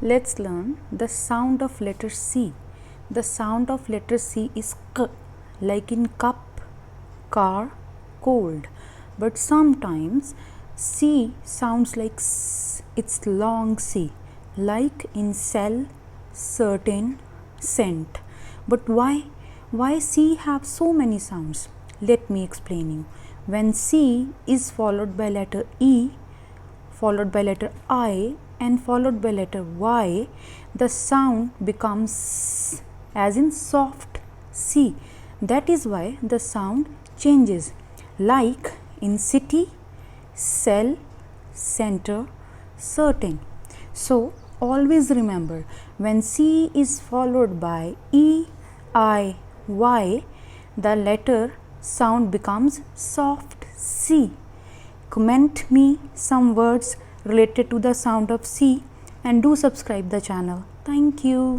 Let's learn the sound of letter C. The sound of letter C is K, like in cup, car, cold. But sometimes C sounds like S, it's long C, like in cell, certain, scent. But why C have so many sounds? Let me explain you. When C is followed by letter E, followed by letter I and followed by letter Y, the sound becomes S, as in soft C. That is why the sound changes, like in city, cell, center, certain. So always remember, when C is followed by E, I, Y, the letter sound becomes soft C. Comment me some words related to the sound of C and do subscribe the channel. Thank you.